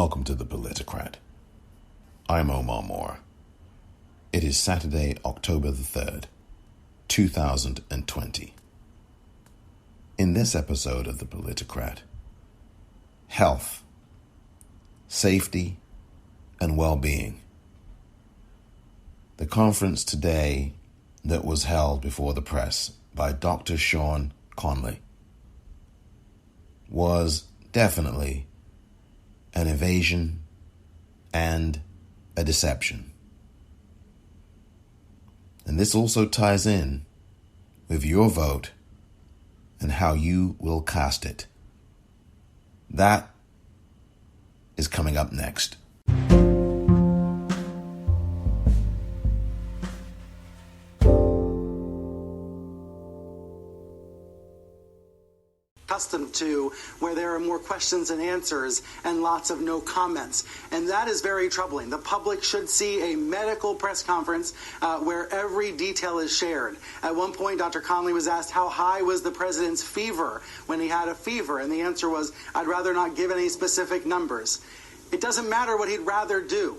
Welcome to the Politicrat. I'm Omar Moore. It is Saturday, October the 3rd, 2020. In this episode of the Politicrat, health, safety, and well-being. The conference today that was held before the press by Dr. Sean Conley was definitely an evasion and a deception. And this also ties in with your vote and how you will cast it. That is coming up next. Accustomed to, where there are more questions and answers and lots of no comments. And that is very troubling. The public should see a medical press conference where every detail is shared. At one point, Dr. Conley was asked how high was the president's fever when he had a fever, and the answer was, I'd rather not give any specific numbers. It doesn't matter what he'd rather do.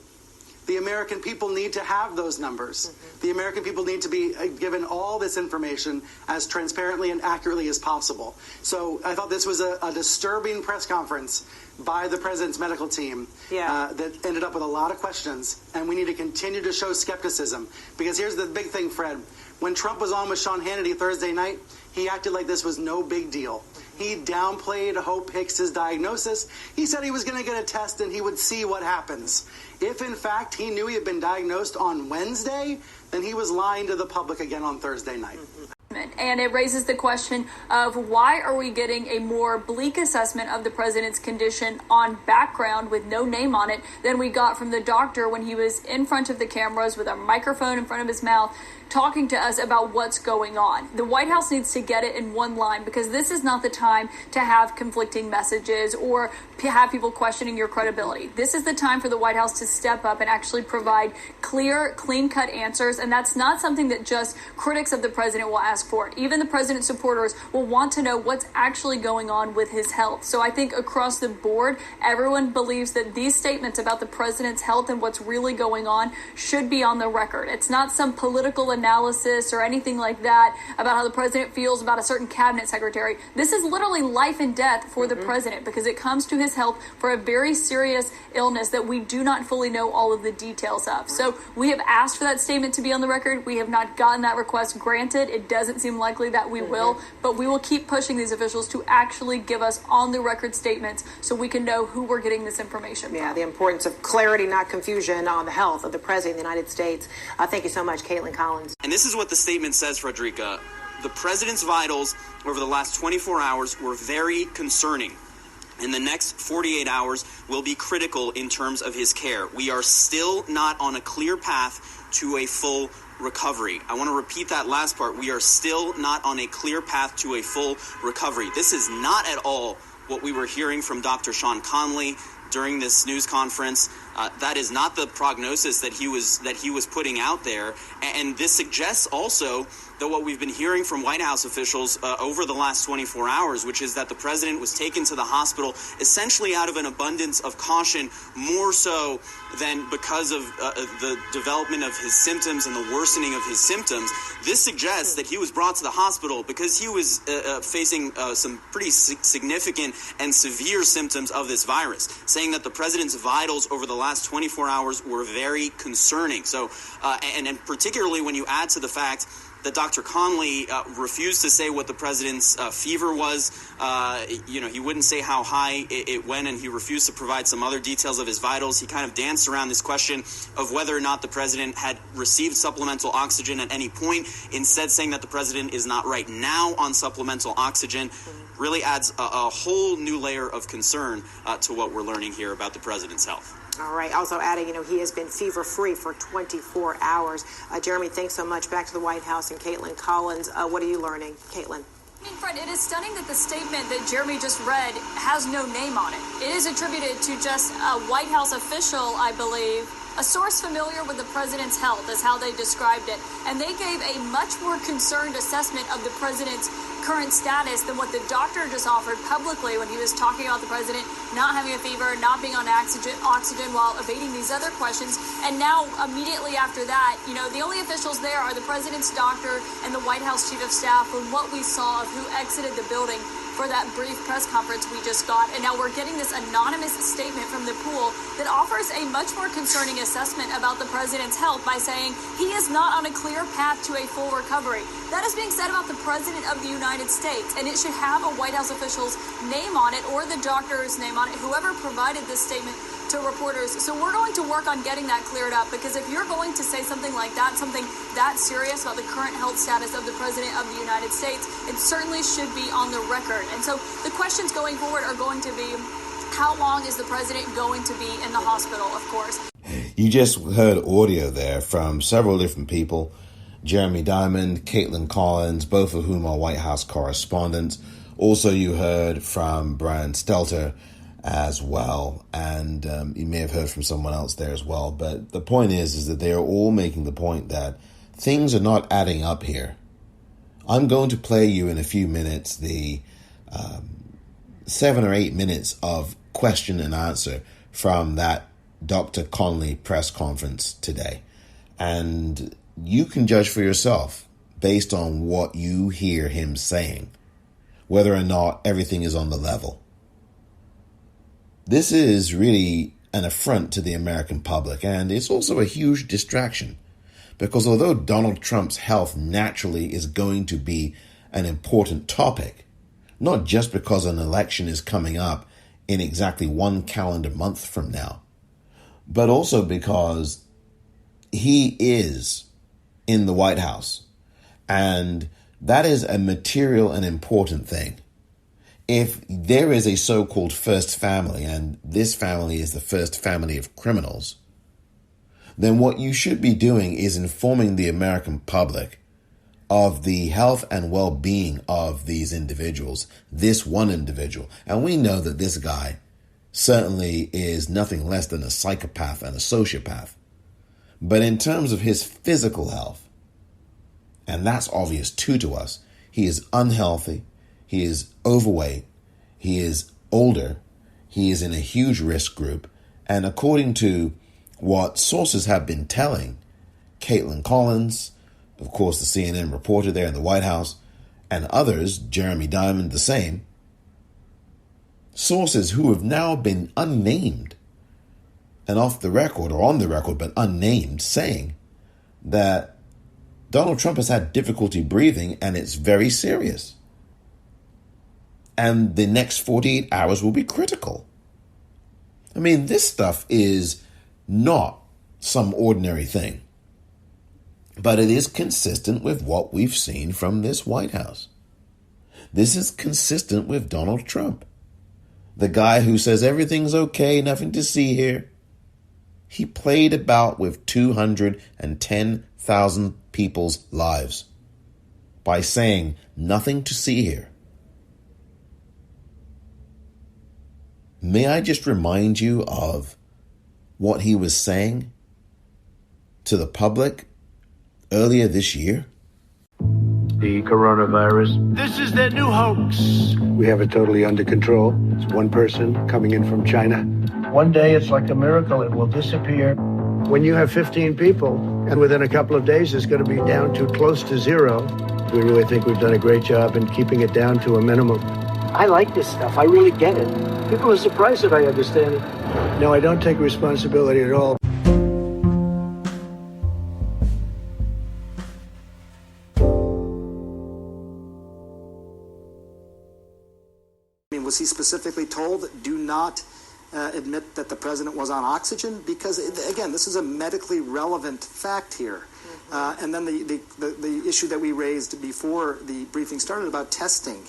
The American people need to have those numbers. The American people need to be given all this information as transparently and accurately as possible. So I thought this was a disturbing press conference by the president's medical team that ended up with a lot of questions, and we need to continue to show skepticism. Because here's the big thing, Fred. When Trump was on with Sean Hannity Thursday night, he acted like this was no big deal. He downplayed Hope Hicks's diagnosis. He said he was going to get a test and he would see what happens. If, in fact, he knew he had been diagnosed on Wednesday, then he was lying to the public again on Thursday night. And it raises the question of why are we getting a more bleak assessment of the president's condition on background with no name on it than we got from the doctor when he was in front of the cameras with a microphone in front of his mouth talking to us about what's going on. The White House needs to get it in one line, because this is not the time to have conflicting messages or have people questioning your credibility. This is the time for the White House to step up and actually provide clear, clean-cut answers, and that's not something that just critics of the president will ask for. Even the president's supporters will want to know what's actually going on with his health. So I think across the board, everyone believes that these statements about the president's health and what's really going on should be on the record. It's not some political analysis or anything like that about how the president feels about a certain cabinet secretary. This is literally life and death for the president, because it comes to his health for a very serious illness that we do not fully know all of the details of. So we have asked for that statement to be on the record. We have not gotten that request granted. It doesn't seem likely that we will, but we will keep pushing these officials to actually give us on the record statements so we can know who we're getting this information from. Yeah, the importance of clarity, not confusion, on the health of the president of the United States. Thank you so much, Caitlin Collins. And this is what the statement says, Frederica. The president's vitals over the last 24 hours were very concerning. And the next 48 hours will be critical in terms of his care. We are still not on a clear path to a full recovery. I want to repeat that last part. We are still not on a clear path to a full recovery. This is not at all what we were hearing from Dr. Sean Conley during this news conference. That is not the prognosis that he was putting out there. And this suggests also that what we've been hearing from White House officials over the last 24 hours, which is that the president was taken to the hospital essentially out of an abundance of caution, more so than because of the development of his symptoms and the worsening of his symptoms. This suggests that he was brought to the hospital because he was facing some pretty significant and severe symptoms of this virus, saying that the president's vitals over the last 24 hours were very concerning. So, and particularly when you add to the fact that Dr. Conley refused to say what the president's fever was. He wouldn't say how high it went, and he refused to provide some other details of his vitals. He kind of danced around this question of whether or not the president had received supplemental oxygen at any point, instead saying that the president is not right now on supplemental oxygen. Really adds a whole new layer of concern to what we're learning here about the president's health. All right. Also adding, he has been fever-free for 24 hours. Jeremy, thanks so much. Back to the White House and Caitlin Collins. What are you learning? Caitlin. Fred, it is stunning that the statement that Jeremy just read has no name on it. It is attributed to just a White House official, I believe, a source familiar with the president's health is how they described it. And they gave a much more concerned assessment of the president's current status than what the doctor just offered publicly when he was talking about the president not having a fever, not being on oxygen while evading these other questions. And now, immediately after that, you know, the only officials there are the president's doctor and the White House chief of staff from what we saw of who exited the building for that brief press conference we just got. And now we're getting this anonymous statement from the pool that offers a much more concerning assessment about the president's health by saying he is not on a clear path to a full recovery. That is being said about the president of the United States, and it should have a White House official's name on it or the doctor's name on it, whoever provided this statement to reporters. So we're going to work on getting that cleared up, because if you're going to say something like that, something that serious about the current health status of the president of the United States, it certainly should be on the record. And so the questions going forward are going to be, how long is the president going to be in the hospital, of course? You just heard audio there from several different people. Jeremy Diamond, Caitlin Collins, both of whom are White House correspondents. Also, you heard from Brian Stelter as well, and you may have heard from someone else there as well. But the point is that they are all making the point that things are not adding up here. I'm going to play you in a few minutes the 7 or 8 minutes of question and answer from that Dr. Conley press conference today. And you can judge for yourself based on what you hear him saying, whether or not everything is on the level. This is really an affront to the American public, and it's also a huge distraction, because although Donald Trump's health naturally is going to be an important topic, not just because an election is coming up in exactly 1 calendar month from now, but also because he is in the White House, and that is a material and important thing. If there is a so-called first family, and this family is the first family of criminals, then what you should be doing is informing the American public of the health and well-being of these individuals, this one individual. And we know that this guy certainly is nothing less than a psychopath and a sociopath. But in terms of his physical health, and that's obvious too to us, he is unhealthy, he is overweight, he is older, he is in a huge risk group, and according to what sources have been telling, Caitlin Collins, of course the CNN reporter there in the White House, and others, Jeremy Diamond the same, sources who have now been unnamed and off the record, or on the record but unnamed, saying that Donald Trump has had difficulty breathing and it's very serious. And the next 48 hours will be critical. I mean, this stuff is not some ordinary thing, but it is consistent with what we've seen from this White House. This is consistent with Donald Trump, the guy who says everything's okay, nothing to see here. He played about with 210,000 people's lives by saying nothing to see here. May I just remind you of what he was saying to the public earlier this year? The coronavirus. This is their new hoax. We have it totally under control. It's one person coming in from China. One day it's like a miracle, it will disappear. When you have 15 people, and within a couple of days it's going to be down to close to zero, we really think we've done a great job in keeping it down to a minimum. I like this stuff. I really get it. People are surprised that I understand it. No, I don't take responsibility at all. I mean, was he specifically told, do not admit that the president was on oxygen? Because, again, this is a medically relevant fact here. And then the issue that we raised before the briefing started about testing.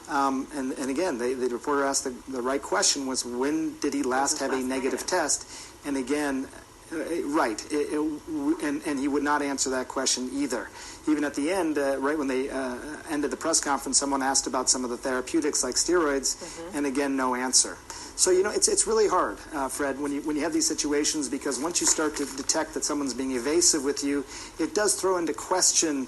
And again, the reporter asked the right question was, when did he last have a negative test? And again, right, and he would not answer that question either. Even at the end, right when they ended the press conference, someone asked about some of the therapeutics like steroids, and again, no answer. So, you know, it's really hard, Fred, when you have these situations, because once you start to detect that someone's being evasive with you, it does throw into question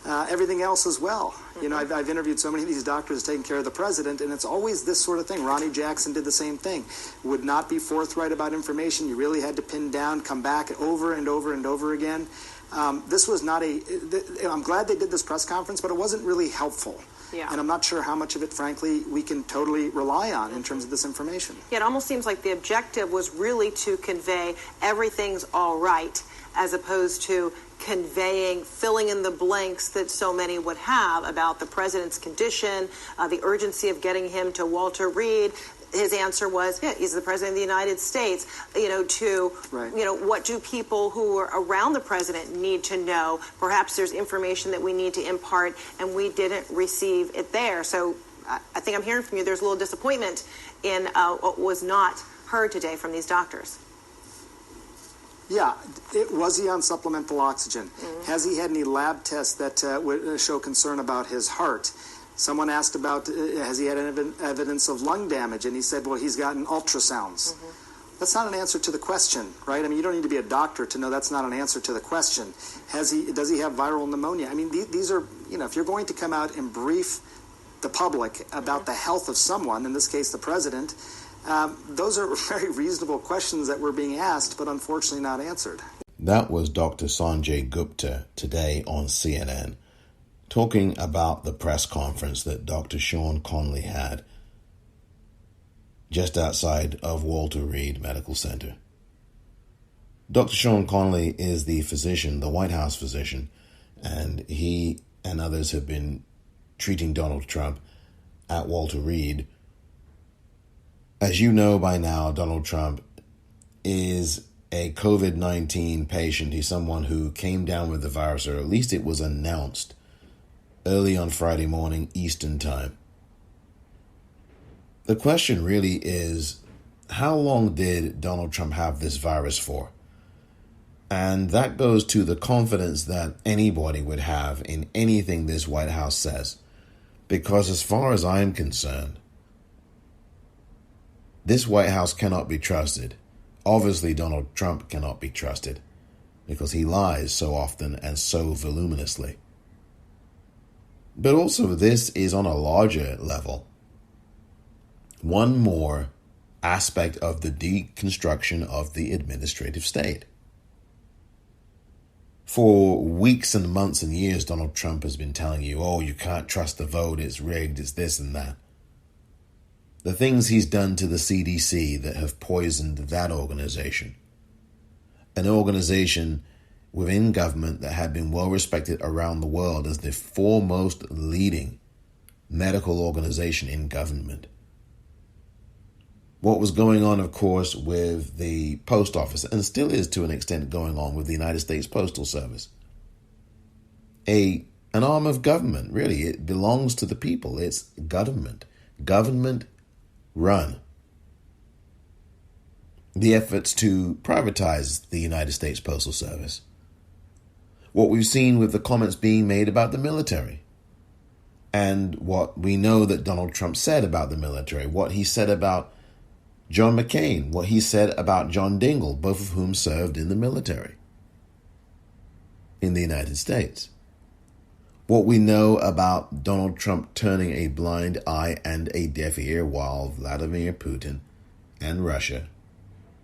everything else as well. You know, I've interviewed so many of these doctors taking care of the president, and it's always this sort of thing. Ronnie Jackson did the same thing. Would not be forthright about information. You really had to pin down, come back over and over and over again. This was not I'm glad they did this press conference, but it wasn't really helpful. Yeah. And I'm not sure how much of it, frankly, we can totally rely on in terms of this information. Yeah, it almost seems like the objective was really to convey everything's all right, as opposed to conveying, filling in the blanks that so many would have about the president's condition, the urgency of getting him to Walter Reed. His answer was, yeah, he's the president of the United States. What do people who are around the president need to know? Perhaps there's information that we need to impart, and we didn't receive it there. So I think I'm hearing from you, there's a little disappointment in what was not heard today from these doctors. Yeah. Was he on supplemental oxygen? Mm-hmm. Has he had any lab tests that would show concern about his heart? Someone asked about, has he had evidence of lung damage? And he said, well, he's gotten ultrasounds. Mm-hmm. That's not an answer to the question, right? I mean, you don't need to be a doctor to know that's not an answer to the question. Does he have viral pneumonia? I mean, these are, if you're going to come out and brief the public about the health of someone, in this case the president, those are very reasonable questions that were being asked, but unfortunately not answered. That was Dr. Sanjay Gupta today on CNN, talking about the press conference that Dr. Sean Conley had just outside of Walter Reed Medical Center. Dr. Sean Conley is the physician, the White House physician, and he and others have been treating Donald Trump at Walter Reed. As you know by now, Donald Trump is a COVID-19 patient. He's someone who came down with the virus, or at least it was announced early on Friday morning, Eastern time. The question really is, how long did Donald Trump have this virus for? And that goes to the confidence that anybody would have in anything this White House says. Because as far as I'm concerned, this White House cannot be trusted. Obviously, Donald Trump cannot be trusted because he lies so often and so voluminously. But also, this is on a larger level. One more aspect of the deconstruction of the administrative state. For weeks and months and years, Donald Trump has been telling you, oh, you can't trust the vote, it's rigged, it's this and that. The things he's done to the CDC that have poisoned that organization. An organization within government that had been well respected around the world as the foremost leading medical organization in government. What was going on, of course, with the post office, and still is to an extent going on with the United States Postal Service. An arm of government, really. It belongs to the people. It's government. Government run. The efforts to privatize the United States Postal Service. What we've seen with the comments being made about the military. And what we know that Donald Trump said about the military. What he said about John McCain, what he said about John Dingell, both of whom served in the military in the United States. What we know about Donald Trump turning a blind eye and a deaf ear while Vladimir Putin and Russia,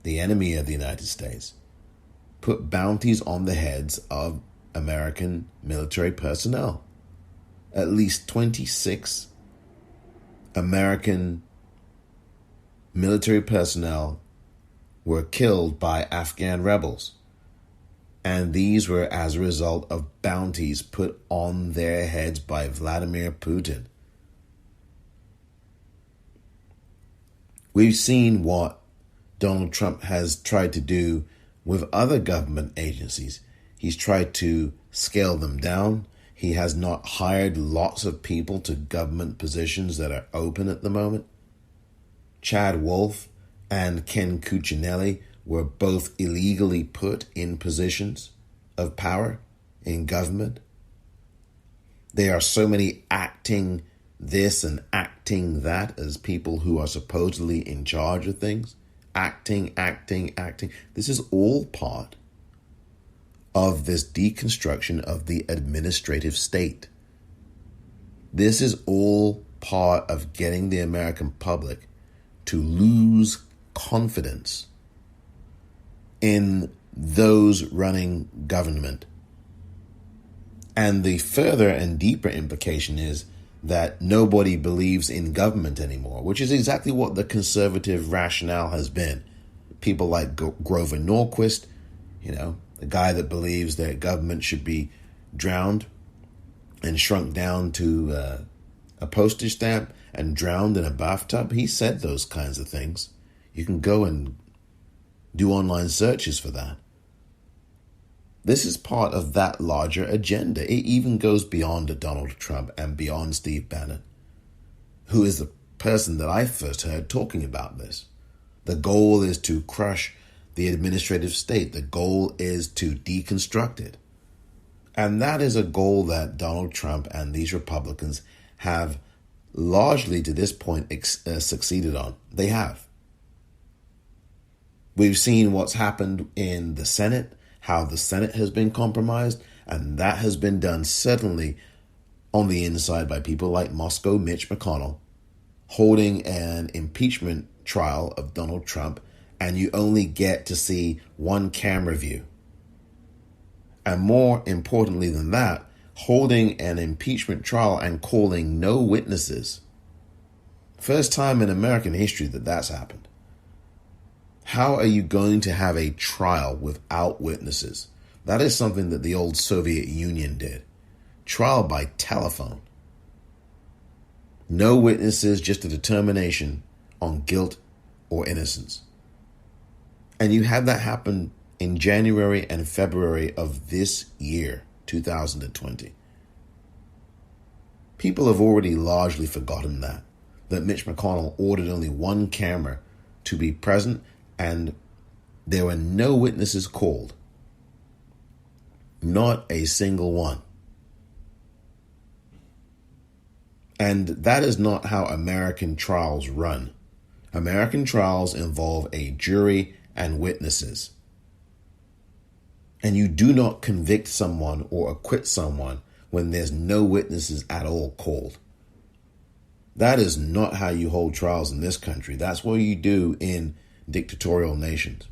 the enemy of the United States, put bounties on the heads of American military personnel. At least 26 American military personnel were killed by Afghan rebels. And these were as a result of bounties put on their heads by Vladimir Putin. We've seen what Donald Trump has tried to do with other government agencies. He's tried to scale them down. He has not hired lots of people to government positions that are open at the moment. Chad Wolf and Ken Cuccinelli were both illegally put in positions of power in government. There are so many acting this and acting that as people who are supposedly in charge of things. Acting. This is all part of this deconstruction of the administrative state. This is all part of getting the American public to lose confidence in those running government. And the further and deeper implication is that nobody believes in government anymore, which is exactly what the conservative rationale has been. People like Grover Norquist, the guy that believes that government should be drowned and shrunk down to a postage stamp and drowned in a bathtub. He said those kinds of things. You can go and do online searches for that. This is part of that larger agenda. It even goes beyond Donald Trump and beyond Steve Bannon, who is the person that I first heard talking about this. The goal is to crush the administrative state. The goal is to deconstruct it. And that is a goal that Donald Trump and these Republicans have largely to this point succeeded on. They have. We've seen what's happened in the Senate, how the Senate has been compromised, and that has been done certainly on the inside by people like Moscow Mitch McConnell, holding an impeachment trial of Donald Trump, and you only get to see one camera view. And more importantly than that, holding an impeachment trial and calling no witnesses. First time in American history that that's happened. How are you going to have a trial without witnesses? That is something that the old Soviet Union did. Trial by telephone. No witnesses, just a determination on guilt or innocence. And you had that happen in January and February of this year, 2020. People have already largely forgotten that Mitch McConnell ordered only one camera to be present and there were no witnesses called. Not a single one. And that is not how American trials run. American trials involve a jury and witnesses. And you do not convict someone or acquit someone when there's no witnesses at all called. That is not how you hold trials in this country. That's what you do in dictatorial nations.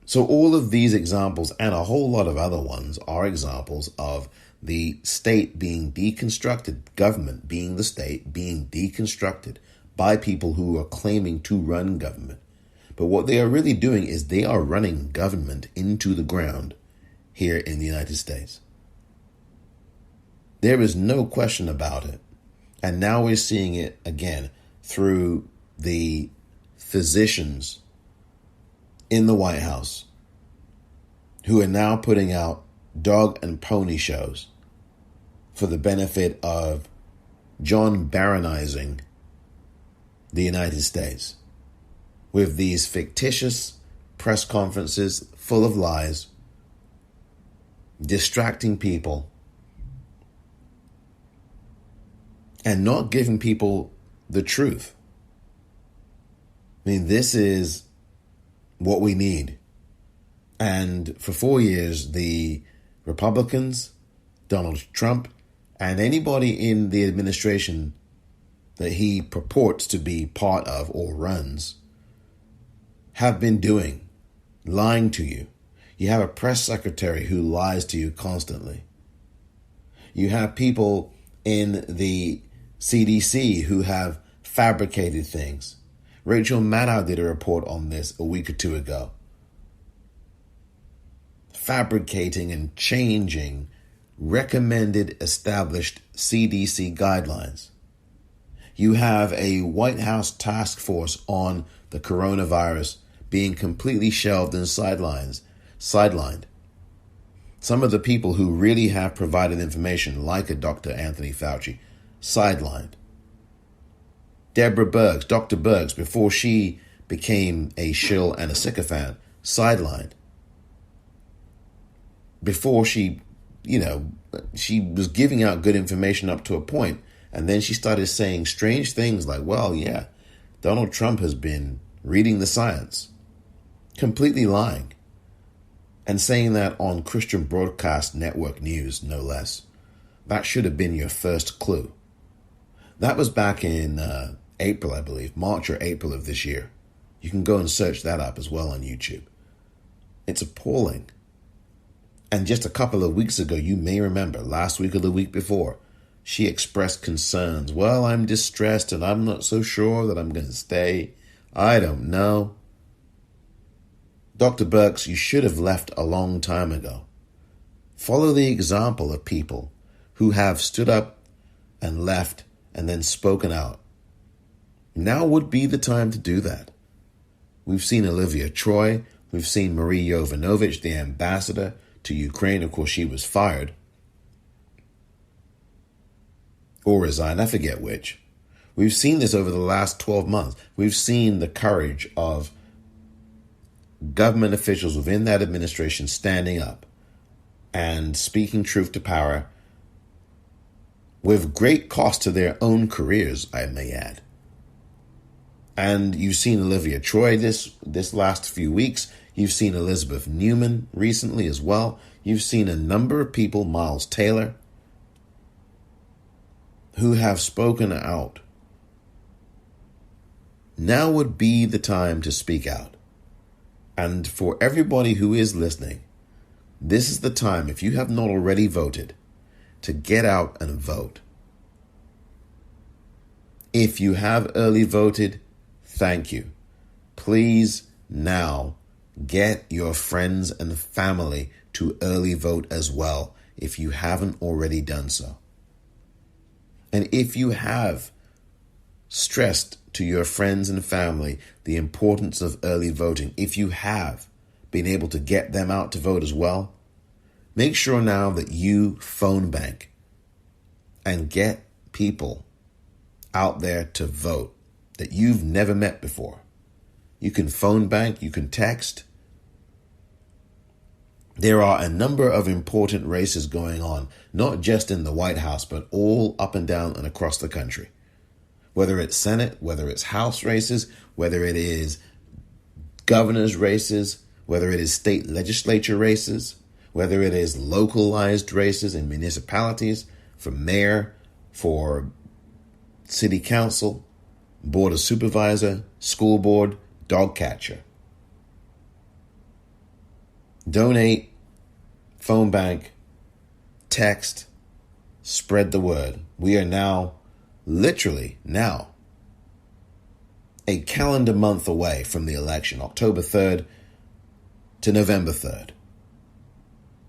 So all of these examples and a whole lot of other ones are examples of the state being deconstructed, government being the state being deconstructed by people who are claiming to run government. But what they are really doing is they are running government into the ground here in the United States. There is no question about it. And now we're seeing it again through the physicians in the White House who are now putting out dog and pony shows for the benefit of John Barronizing the United States with these fictitious press conferences full of lies, distracting people, and not giving people the truth. I mean, this is what we need. And for 4 years, the Republicans, Donald Trump, and anybody in the administration that he purports to be part of or runs have been doing, lying to you. You have a press secretary who lies to you constantly. You have people in the CDC who have fabricated things. Rachel Maddow did a report on this a week or two ago. Fabricating and changing recommended established CDC guidelines. You have a White House task force on the coronavirus being completely shelved and sidelined. Some of the people who really have provided information, like a Dr. Anthony Fauci, sidelined. Deborah Birx, Dr. Birx, before she became a shill and a sycophant, sidelined. Before she was giving out good information up to a point, and then she started saying strange things like, well, yeah, Donald Trump has been reading the science. Completely lying. and saying that on Christian Broadcast Network News, no less. That should have been your first clue. That was back in April, I believe, March or April of this year. You can go and search that up as well on YouTube. It's appalling. And just a couple of weeks ago, you may remember, last week or the week before, she expressed concerns. Well, I'm distressed and I'm not so sure that I'm going to stay. I don't know. Dr. Birx, you should have left a long time ago. Follow the example of people who have stood up and left and then spoken out. Now would be the time to do that. We've seen Olivia Troy. We've seen Marie Yovanovitch, the ambassador to Ukraine. Of course, she was fired. Or resigned, I forget which. We've seen this over the last 12 months. We've seen the courage of government officials within that administration standing up and speaking truth to power with great cost to their own careers, I may add. And you've seen Olivia Troy this last few weeks. You've seen Elizabeth Newman recently as well. You've seen a number of people, Miles Taylor, who have spoken out. Now would be the time to speak out. And for everybody who is listening, this is the time, if you have not already voted, to get out and vote. If you have early voted, thank you. Please now get your friends and family to early vote as well if you haven't already done so. And if you have stressed to your friends and family the importance of early voting, if you have been able to get them out to vote as well, make sure now that you phone bank and get people out there to vote that you've never met before. You can phone bank, you can text. There are a number of important races going on, not just in the White House, but all up and down and across the country. Whether it's Senate, whether it's House races, whether it is governor's races, whether it is state legislature races, whether it is localized races in municipalities, for mayor, for city council, board of supervisor, school board, dog catcher. Donate, phone bank, text, spread the word. We are now, literally now, a calendar month away from the election, October 3rd to November 3rd.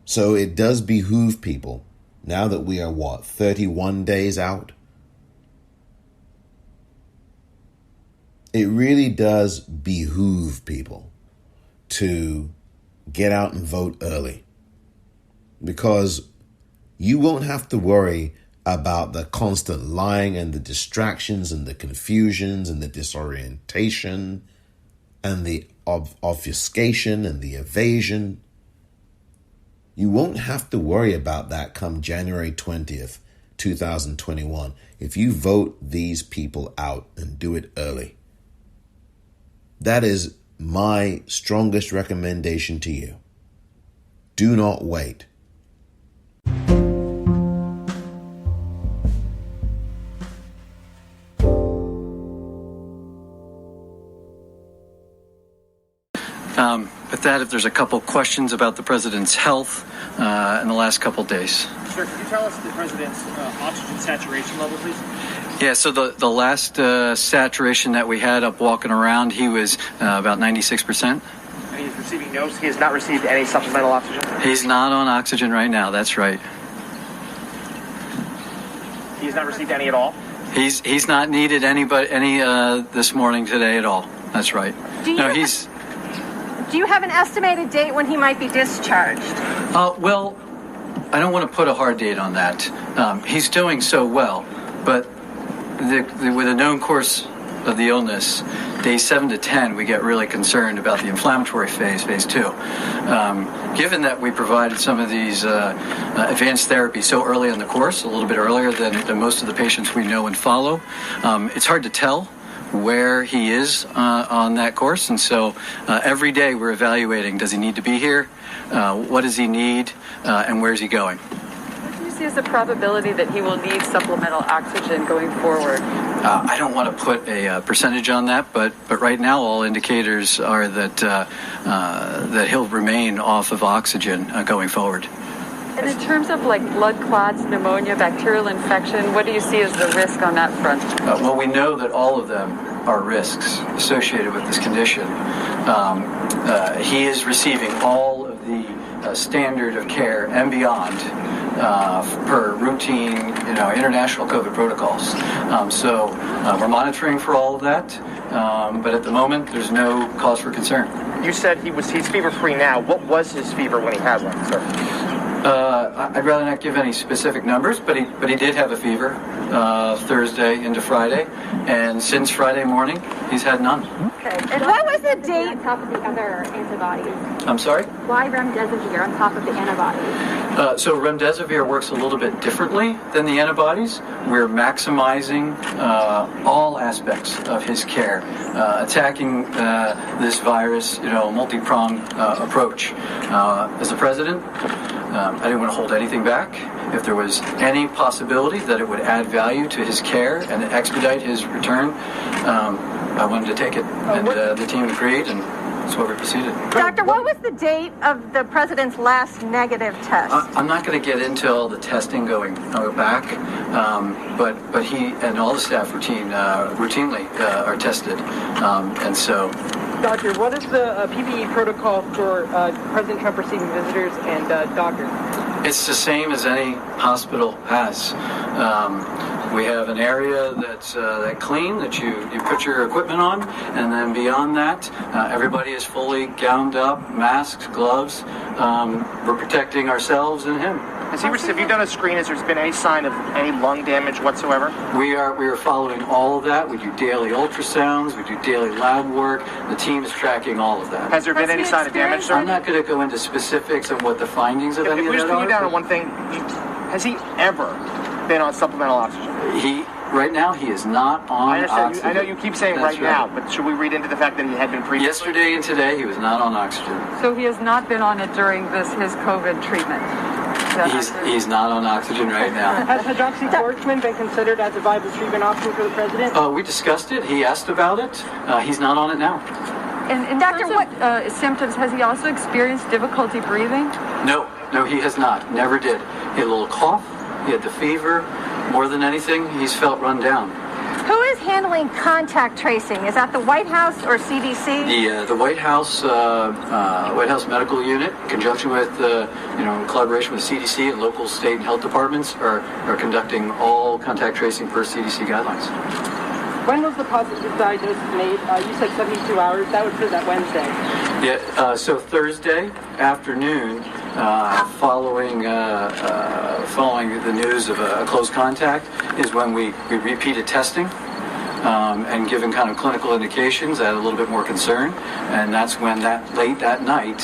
So it does behoove people, now that we are 31 days out? It really does behoove people to get out and vote early, because you won't have to worry about the constant lying and the distractions and the confusions and the disorientation and the obfuscation and the evasion. You won't have to worry about that come January 20th, 2021, if you vote these people out and do it early. That is my strongest recommendation to you. Do not wait. With that, if there's a couple questions about the president's health in the last couple days. Sir, can you tell us the president's oxygen saturation level, please? Yeah, so the last saturation that we had up walking around, he was about 96%. And he's receiving no, he has not received any supplemental oxygen? He's not on oxygen right now, that's right. He has not received any at all? He's not needed any this morning today at all. That's right. Do you have an estimated date when he might be discharged? Well, I don't want to put a hard date on that. He's doing so well, but with a known course of the illness, days 7 to 10, we get really concerned about the inflammatory phase 2. Given that we provided some of these advanced therapies so early in the course, a little bit earlier than most of the patients we know and follow, it's hard to tell where he is on that course. And so every day we're evaluating, does he need to be here? What does he need? And where's he going? What do you see as the probability that he will need supplemental oxygen going forward? I don't want to put a percentage on that, but right now all indicators are that he'll remain off of oxygen going forward. And in terms of like blood clots, pneumonia, bacterial infection, what do you see as the risk on that front? Well, we know that all of them are risks associated with this condition. He is receiving all of the standard of care and beyond per routine, international COVID protocols. So we're monitoring for all of that, but at the moment, there's no cause for concern. You said he's fever-free now. What was his fever when he had one, sir? I'd rather not give any specific numbers, but he did have a fever Thursday into Friday, and since Friday morning, he's had none. Okay. And what was the date on top of the other antibodies? I'm sorry? Why remdesivir on top of the antibodies? So remdesivir works a little bit differently than the antibodies. We're maximizing all aspects of his care, attacking this virus, multi-pronged approach. As the president, I didn't want to hold anything back. If there was any possibility that it would add value to his care and expedite his return, I wanted to take it. And the team agreed, and that's what we proceeded. Doctor, what was the date of the president's last negative test? I'm not going to get into all the testing going back, but he and all the staff routinely are tested, and so. Doctor, what is the PPE protocol for President Trump receiving visitors and doctors? It's the same as any hospital has. We have an area that's clean that you put your equipment on, and then beyond that, everybody is fully gowned up, masks, gloves. We're protecting ourselves and him. Have you done a screen? Has there been any sign of any lung damage whatsoever? We are following all of that. We do daily ultrasounds. We do daily lab work. The team is tracking all of that. Has there been any sign of damage, sir? I'm not going to go into specifics of what the findings of any of that are. If we just put you down on one thing, has he ever been on supplemental oxygen? Right now, he is not on oxygen. I know you keep saying right now, but should we read into the fact that he had been previously? Yesterday and today, he was not on oxygen. So he has not been on it during his COVID treatment? He's not on oxygen right now. Has hydroxychloroquine been considered as a viable treatment option for the president? We discussed it. He asked about it. He's not on it now. And Doctor, what symptoms? Has he also experienced difficulty breathing? No, he has not. Never did. He had a little cough. He had the fever. More than anything, he's felt run down. Who is handling contact tracing? Is that the White House or CDC? The White House Medical Unit, in conjunction with, in collaboration with CDC and local, state, and health departments, are conducting all contact tracing per CDC guidelines. When was the positive diagnosis made? You said 72 hours. That would put that Wednesday. Yeah. So Thursday afternoon, following the news of a close contact, is when we repeated testing. And given kind of clinical indications, that a little bit more concern, and that's when late that night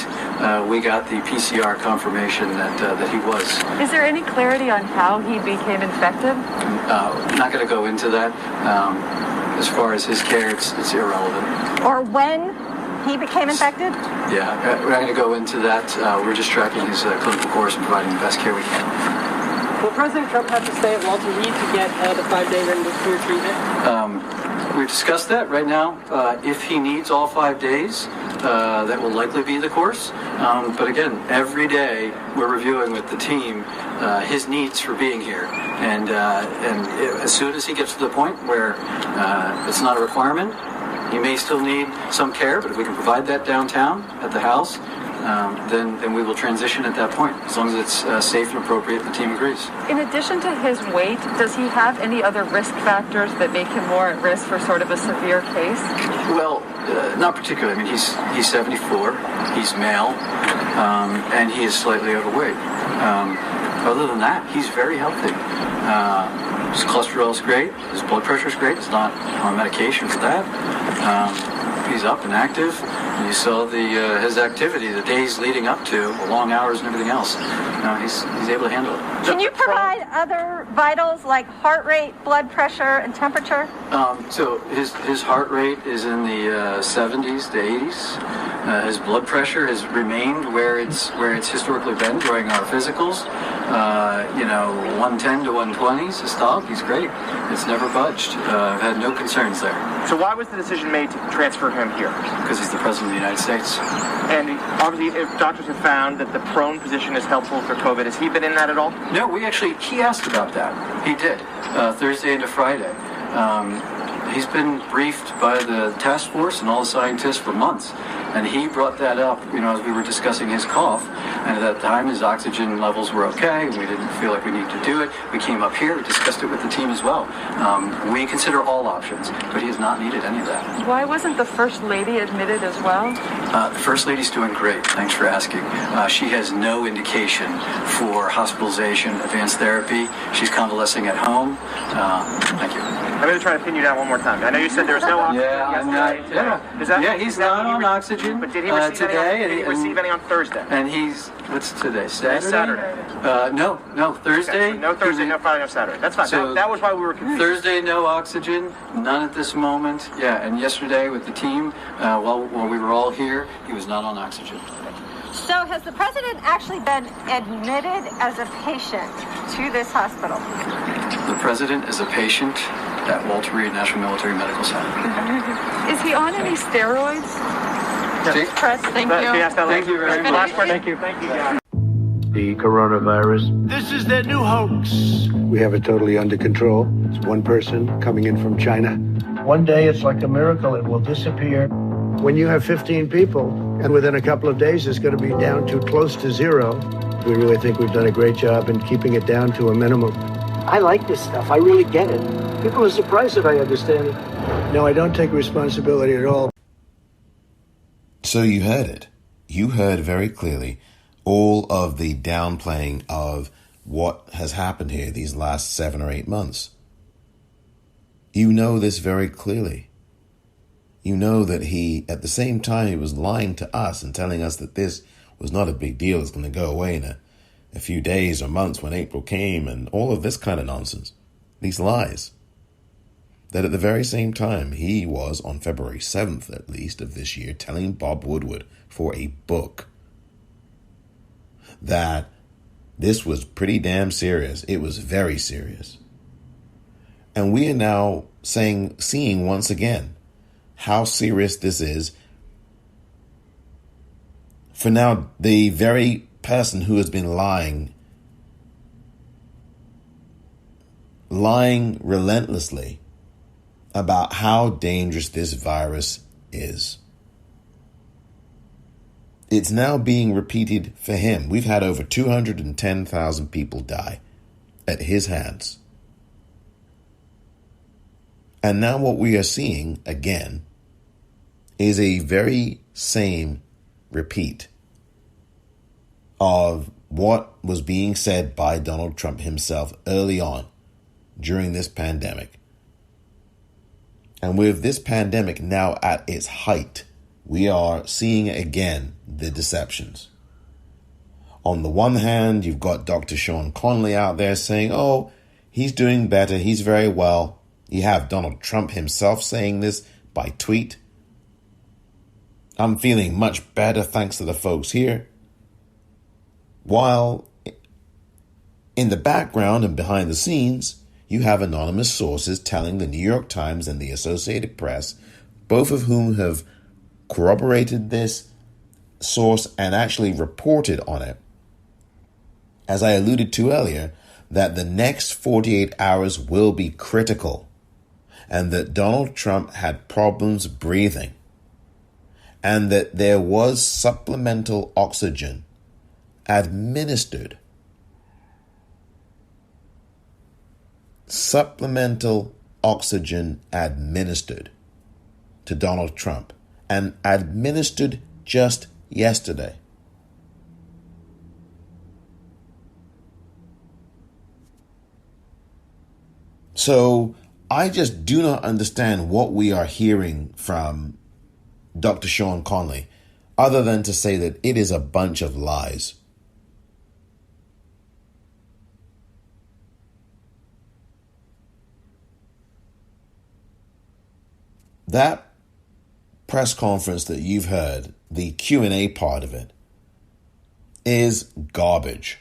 we got the PCR confirmation that he was. Is there any clarity on how he became infected? I'm not going to go into that. As far as his care, it's irrelevant. Or when he became infected? Yeah, we're not going to go into that. We're just tracking his clinical course and providing the best care we can. Will President Trump have to stay at Walter Reed to get the 5-day remdesivir treatment? We've discussed that right now. If he needs all 5 days, that will likely be the course. But again, every day we're reviewing with the team his needs for being here. And as soon as he gets to the point where it's not a requirement, he may still need some care, but if we can provide that downtown at the house, then we will transition at that point, as long as it's safe and appropriate, the team agrees. In addition to his weight, does he have any other risk factors that make him more at risk for sort of a severe case? Well, not particularly. I mean, he's 74, he's male, and he is slightly overweight. Other than that, he's very healthy. His cholesterol is great, his blood pressure is great, he's not on medication for that. He's up and active. You saw his activity, the days leading up to, the long hours and everything else. He's able to handle it. Can you provide other vitals like heart rate, blood pressure, and temperature? So his heart rate is in the 70s to 80s. His blood pressure has remained where it's historically been during our physicals. 110 to 120 systolic. He's great. It's never budged. I've had no concerns there. So why was the decision made to transfer him here? Because he's the president of the United States. And obviously, if doctors have found that the prone position is helpful for COVID, has he been in that at all? No, he asked about that. He did. Thursday into Friday. He's been briefed by the task force and all the scientists for months. And he brought that up, as we were discussing his cough. And at that time, his oxygen levels were okay, and we didn't feel like we needed to do it. We came up here, we discussed it with the team as well. We consider all options, but he has not needed any of that. Why wasn't the First Lady admitted as well? The First Lady's doing great. Thanks for asking. She has no indication for hospitalization, advanced therapy. She's convalescing at home. Thank you. I'm going to try to pin you down one more time. I know you said there was no oxygen. He's not on oxygen. But did he receive today? Did he receive any on Thursday? And what's today? Saturday? Saturday. No, Thursday. Okay, so no Thursday, no Friday, no Saturday. That's fine. So that was why we were confused. Thursday, no oxygen, none at this moment. Yeah, and yesterday with the team, while we were all here, he was not on oxygen. So has the president actually been admitted as a patient to this hospital? The president is a patient at Walter Reed National Military Medical Center. Is he on any steroids? Press, thank you. Thank you very much. Last question. Thank you, John. The coronavirus. This is their new hoax. We have it totally under control. It's one person coming in from China. One day it's like a miracle. It will disappear. When you have 15 people, and within a couple of days it's going to be down to close to zero, we really think we've done a great job in keeping it down to a minimum. I like this stuff. I really get it. People are surprised that I understand it. No, I don't take responsibility at all. So you heard it. You heard very clearly all of the downplaying of what has happened here these last 7 or 8 months. You know this very clearly. You know that he, at the same time, he was lying to us and telling us that this was not a big deal. It's going to go away in a few days or months when April came, and all of this kind of nonsense. These lies. That at the very same time, he was, on February 7th at least of this year, telling Bob Woodward for a book that this was pretty damn serious. It was very serious. And we are now seeing once again how serious this is. For now, the very person who has been lying relentlessly about how dangerous this virus is. It's now being repeated for him. We've had over 210,000 people die at his hands. And now what we are seeing again is a very same repeat of what was being said by Donald Trump himself early on during this pandemic. And with this pandemic now at its height, we are seeing again the deceptions. On the one hand, you've got Dr. Sean Conley out there saying, oh, he's doing better, he's very well. You have Donald Trump himself saying this by tweet. I'm feeling much better thanks to the folks here. While in the background and behind the scenes, you have anonymous sources telling the New York Times and the Associated Press, both of whom have corroborated this source and actually reported on it, as I alluded to earlier, that the next 48 hours will be critical and that Donald Trump had problems breathing and that there was supplemental oxygen administered. Supplemental oxygen administered to Donald Trump and administered just yesterday. So I just do not understand what we are hearing from Dr. Sean Conley other than to say that it is a bunch of lies. That press conference that you've heard, the Q&A part of it, is garbage.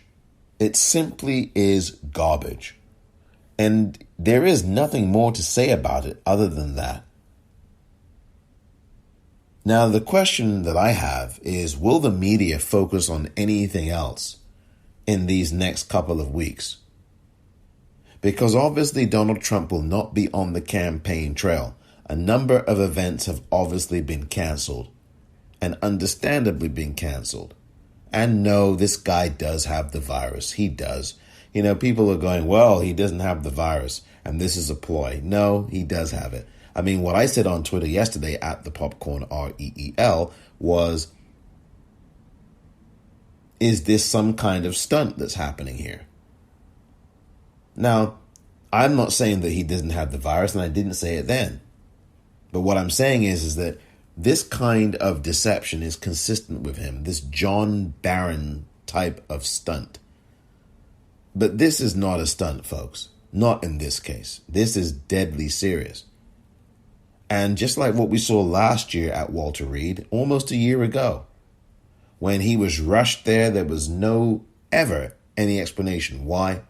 It simply is garbage. And there is nothing more to say about it other than that. Now, the question that I have is, will the media focus on anything else in these next couple of weeks? Because obviously Donald Trump will not be on the campaign trail. A number of events have obviously been canceled, and understandably been canceled. And no, this guy does have the virus. He does. You know, people are going, well, he doesn't have the virus, and this is a ploy. No, he does have it. I mean, what I said on Twitter yesterday at the Popcorn REEL was, is this some kind of stunt that's happening here? Now, I'm not saying that he doesn't have the virus, and I didn't say it then. But what I'm saying is that this kind of deception is consistent with him, this John Barron type of stunt. But this is not a stunt, folks. Not in this case. This is deadly serious. And just like what we saw last year at Walter Reed, almost a year ago, when he was rushed there was no ever any explanation why.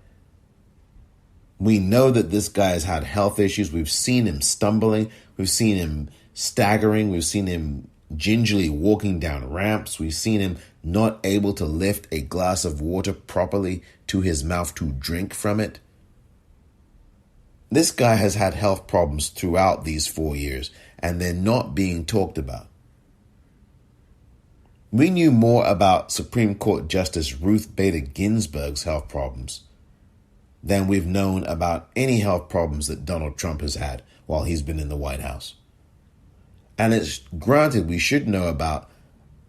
We know that this guy has had health issues. We've seen him stumbling. We've seen him staggering. We've seen him gingerly walking down ramps. We've seen him not able to lift a glass of water properly to his mouth to drink from it. This guy has had health problems throughout these 4 years, and they're not being talked about. We knew more about Supreme Court Justice Ruth Bader Ginsburg's health problems than we've known about any health problems that Donald Trump has had while he's been in the White House. And it's granted we should know about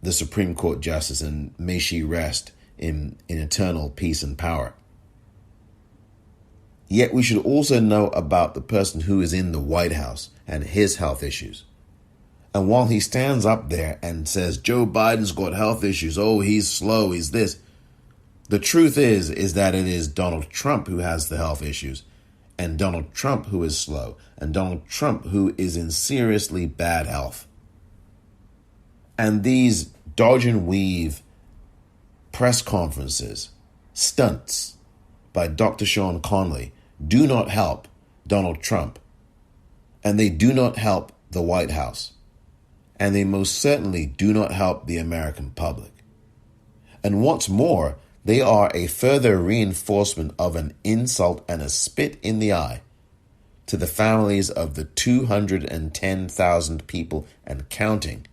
the Supreme Court Justice, and may she rest in eternal peace and power. Yet we should also know about the person who is in the White House and his health issues. And while he stands up there and says, Joe Biden's got health issues, oh, he's slow, he's this, the truth is that it is Donald Trump who has the health issues, and Donald Trump who is slow, and Donald Trump who is in seriously bad health. And these dodge and weave press conferences, stunts by Dr. Sean Conley do not help Donald Trump, and they do not help the White House, and they most certainly do not help the American public. And what's more, they are a further reinforcement of an insult and a spit in the eye to the families of the 210,000 people and counting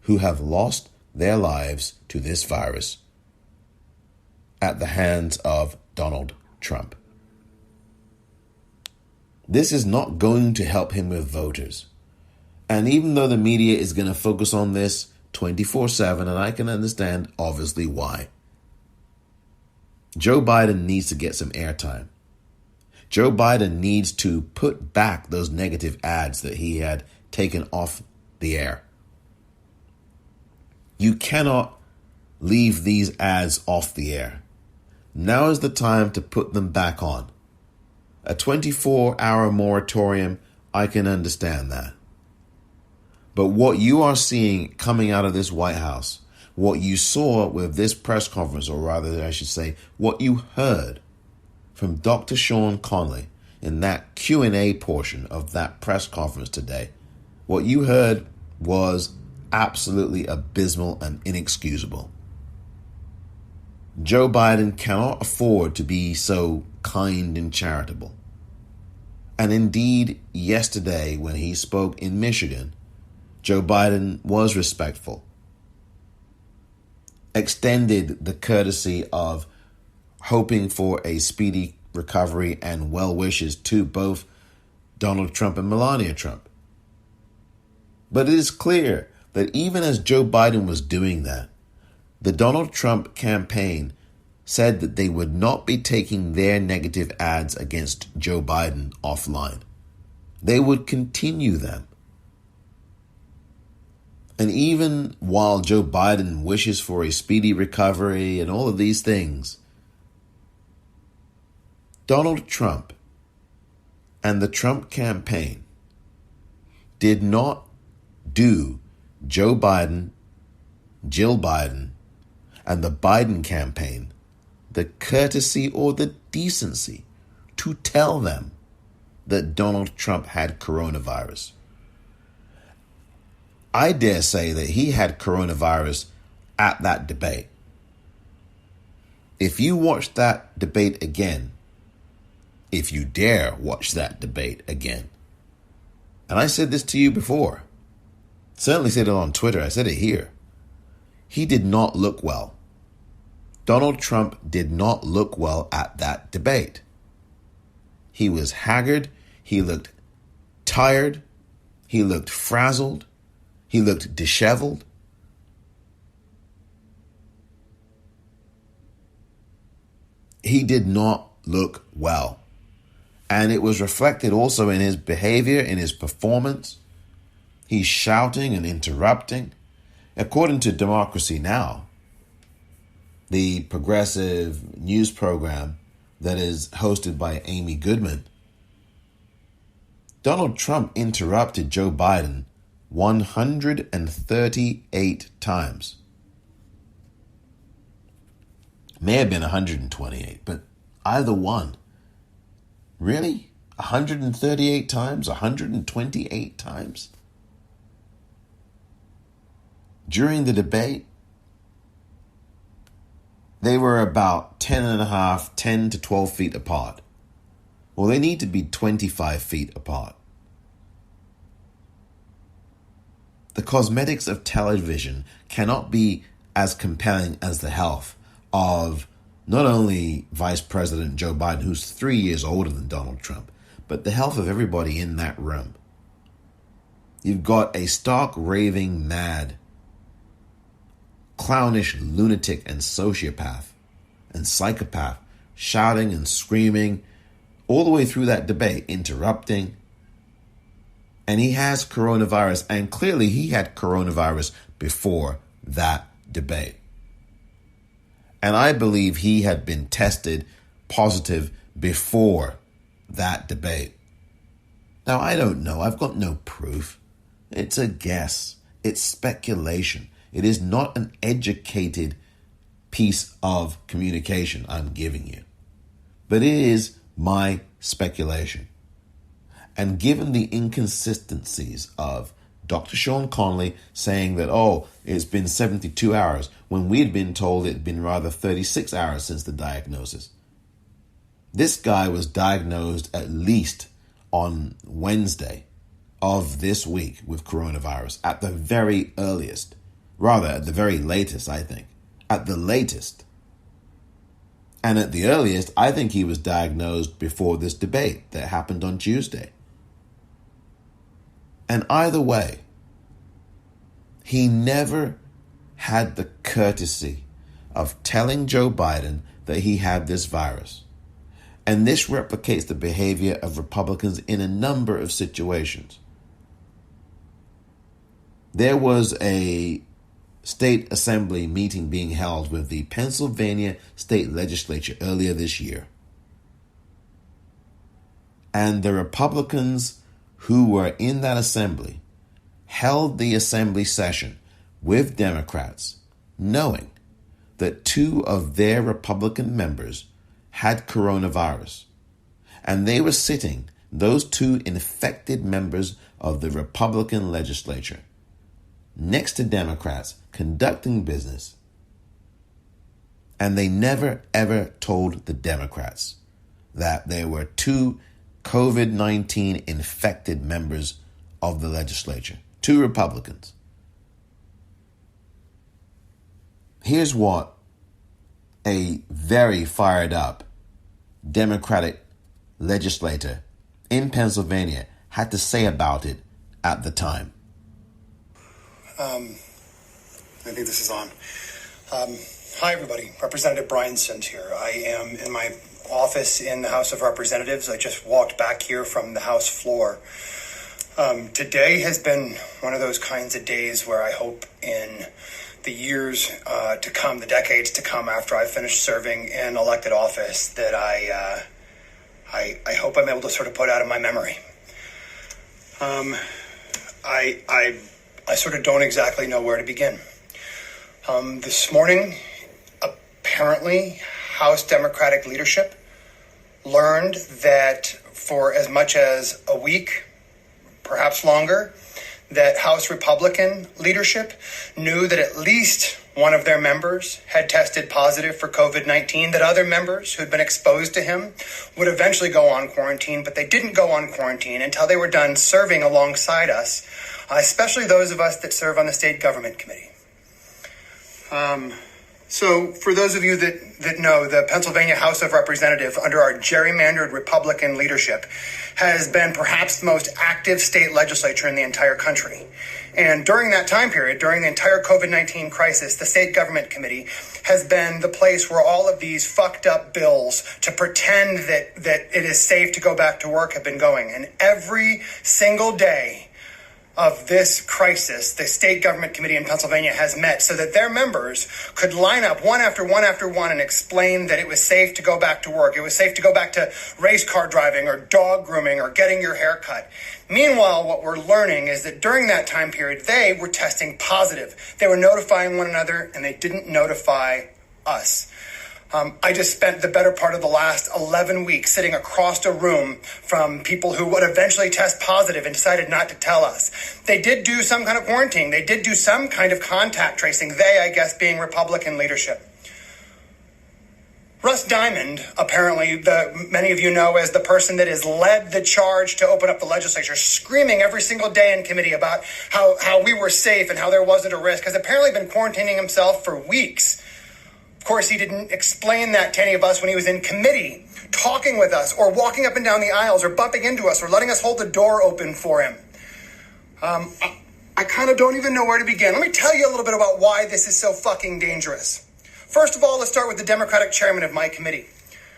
who have lost their lives to this virus at the hands of Donald Trump. This is not going to help him with voters. And even though the media is going to focus on this 24/7, and I can understand obviously why, Joe Biden needs to get some airtime. Joe Biden needs to put back those negative ads that he had taken off the air. You cannot leave these ads off the air. Now is the time to put them back on. A 24-hour moratorium, I can understand that. But what you are seeing coming out of this White House, what you saw with this press conference, or rather I should say, what you heard from Dr. Sean Conley in that Q&A portion of that press conference today, what you heard was absolutely abysmal and inexcusable. Joe Biden cannot afford to be so kind and charitable. And indeed, yesterday when he spoke in Michigan, Joe Biden was respectful, extended the courtesy of hoping for a speedy recovery and well wishes to both Donald Trump and Melania Trump. But it is clear that even as Joe Biden was doing that, the Donald Trump campaign said that they would not be taking their negative ads against Joe Biden offline. They would continue them. And even while Joe Biden wishes for a speedy recovery and all of these things, Donald Trump and the Trump campaign did not do Joe Biden, Jill Biden, and the Biden campaign the courtesy or the decency to tell them that Donald Trump had coronavirus. I dare say that he had coronavirus at that debate. If you watch that debate again, if you dare watch that debate again, and I said this to you before, certainly said it on Twitter, I said it here, he did not look well. Donald Trump did not look well at that debate. He was haggard, he looked tired, he looked frazzled, he looked disheveled. He did not look well. And it was reflected also in his behavior, in his performance. He's shouting and interrupting. According to Democracy Now!, the progressive news program that is hosted by Amy Goodman, Donald Trump interrupted Joe Biden 138 times. May have been 128, but either one. Really? 138 times? 128 times? During the debate, they were about 10 to 12 feet apart. Well, they need to be 25 feet apart. The cosmetics of television cannot be as compelling as the health of not only Vice President Joe Biden, who's 3 years older than Donald Trump, but the health of everybody in that room. You've got a stark, raving, mad, clownish lunatic and sociopath and psychopath shouting and screaming all the way through that debate, interrupting. And he has coronavirus, and clearly he had coronavirus before that debate. And I believe he had been tested positive before that debate. Now, I don't know. I've got no proof. It's a guess. It's speculation. It is not an educated piece of communication I'm giving you. But it is my speculation. And given the inconsistencies of Dr. Sean Conley saying that, it's been 72 hours, when we had been told it had been rather 36 hours since the diagnosis. This guy was diagnosed at least on Wednesday of this week with coronavirus, at the very earliest. Rather, at the very latest, I think. At the latest. And at the earliest, I think he was diagnosed before this debate that happened on Tuesday. And either way, he never had the courtesy of telling Joe Biden that he had this virus. And this replicates the behavior of Republicans in a number of situations. There was a state assembly meeting being held with the Pennsylvania state legislature earlier this year. And the Republicans who were in that assembly held the assembly session with Democrats, knowing that 2 of their Republican members had coronavirus. And they were sitting, those 2 infected members of the Republican legislature, next to Democrats conducting business. And they never, ever told the Democrats that there were 2 COVID-19 infected members of the legislature, 2 Republicans. Here's what a very fired up Democratic legislator in Pennsylvania had to say about it at the time. I think this is on. Hi, everybody. Representative Bryansson here. I am in my office in the House of Representatives. I just walked back here from the House floor. Today has been one of those kinds of days where I hope in the years to come, the decades to come after I finish serving in elected office, that I hope I'm able to sort of put out of my memory. I sort of don't exactly know where to begin. This morning, apparently, House Democratic leadership learned that for as much as a week, perhaps longer, that House Republican leadership knew that at least one of their members had tested positive for COVID-19, that other members who'd been exposed to him would eventually go on quarantine, but they didn't go on quarantine until they were done serving alongside us, especially those of us that serve on the state government committee. So for those of you that know, the Pennsylvania House of Representatives under our gerrymandered Republican leadership has been perhaps the most active state legislature in the entire country. And during that time period, during the entire COVID-19 crisis, the state government committee has been the place where all of these fucked up bills to pretend that it is safe to go back to work have been going. And every single day of this crisis, the state government committee in Pennsylvania has met so that their members could line up one after one and explain that it was safe to go back to work. It was safe to go back to race car driving or dog grooming or getting your hair cut. Meanwhile, what we're learning is that during that time period, they were testing positive. They were notifying one another and they didn't notify us. I just spent the better part of the last 11 weeks sitting across a room from people who would eventually test positive and decided not to tell us. They did do some kind of quarantine. They did do some kind of contact tracing. They, I guess, being Republican leadership. Russ Diamond, apparently, many of you know as the person that has led the charge to open up the legislature, screaming every single day in committee about how we were safe and how there wasn't a risk, has apparently been quarantining himself for weeks. Of course, he didn't explain that to any of us when he was in committee, talking with us, or walking up and down the aisles, or bumping into us, or letting us hold the door open for him. I kind of don't even know where to begin. Let me tell you a little bit about why this is so fucking dangerous. First of all, let's start with the Democratic chairman of my committee,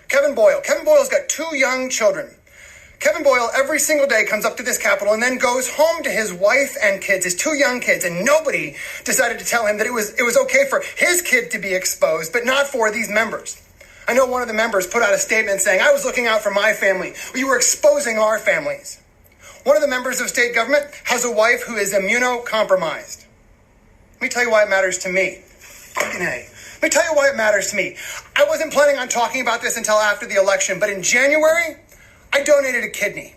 Kevin Boyle. Kevin Boyle's got 2 young children. Kevin Boyle every single day comes up to this Capitol and then goes home to his wife and kids, his 2 young kids, and nobody decided to tell him that it was okay for his kid to be exposed, but not for these members. I know one of the members put out a statement saying, "I was looking out for my family. You were exposing our families." One of the members of state government has a wife who is immunocompromised. Let me tell you why it matters to me. Fucking A. Let me tell you why it matters to me. I wasn't planning on talking about this until after the election, but in January, I donated a kidney.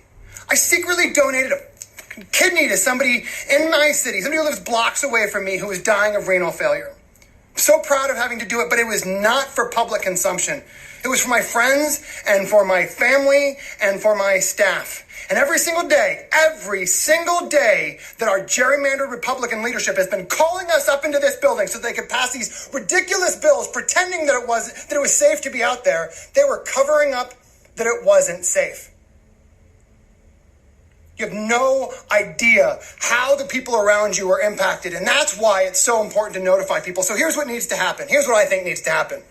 I secretly donated a kidney to somebody in my city, somebody who lives blocks away from me who was dying of renal failure. I'm so proud of having to do it, but it was not for public consumption. It was for my friends and for my family and for my staff. And every single day that our gerrymandered Republican leadership has been calling us up into this building so they could pass these ridiculous bills pretending that it was safe to be out there, they were covering up that it wasn't safe. You have no idea how the people around you are impacted, and that's why it's so important to notify people. So here's what needs to happen. Here's what I think needs to happen.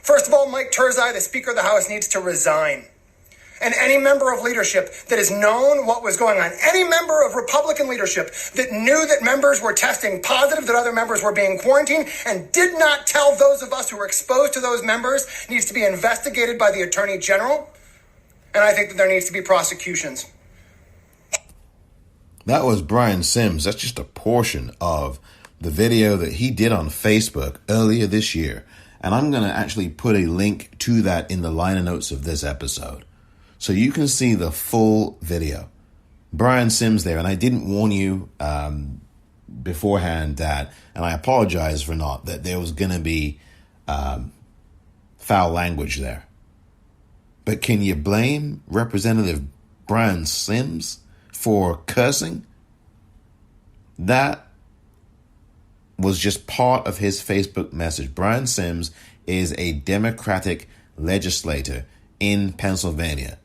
First of all, Mike Turzai, the Speaker of the House, needs to resign. And any member of leadership that has known what was going on, any member of Republican leadership that knew that members were testing positive, that other members were being quarantined, and did not tell those of us who were exposed to those members, needs to be investigated by the Attorney General. And I think that there needs to be prosecutions. That was Brian Sims. That's just a portion of the video that he did on Facebook earlier this year. And I'm going to actually put a link to that in the liner notes of this episode, so you can see the full video. Brian Sims there, and I didn't warn you beforehand that, and I apologize for not, that there was going to be foul language there. But can you blame Representative Brian Sims for cursing? That was just part of his Facebook message. Brian Sims is a Democratic legislator in Pennsylvania.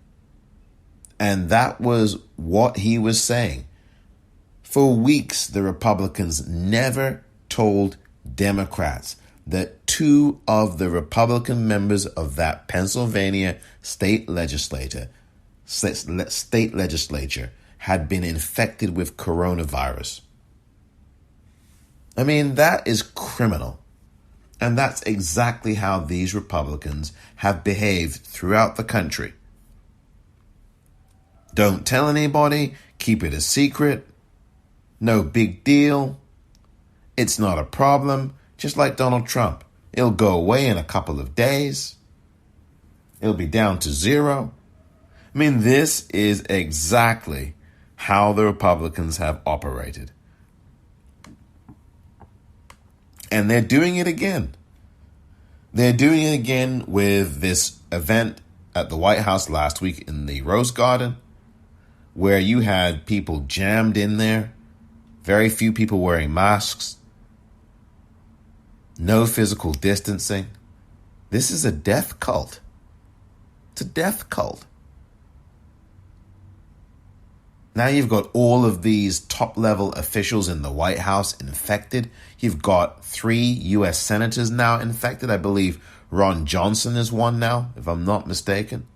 And that was what he was saying. For weeks, the Republicans never told Democrats that 2 of the Republican members of that Pennsylvania state legislature had been infected with coronavirus. I mean, that is criminal. And that's exactly how these Republicans have behaved throughout the country. Don't tell anybody, keep it a secret, no big deal, it's not a problem, just like Donald Trump. It'll go away in a couple of days. It'll be down to zero. I mean, this is exactly how the Republicans have operated. And they're doing it again. They're doing it again with this event at the White House last week in the Rose Garden, where you had people jammed in there, very few people wearing masks, no physical distancing. This is a death cult. It's a death cult. Now you've got all of these top-level officials in the White House infected. You've got 3 U.S. senators now infected. I believe Ron Johnson is one now, if I'm not mistaken.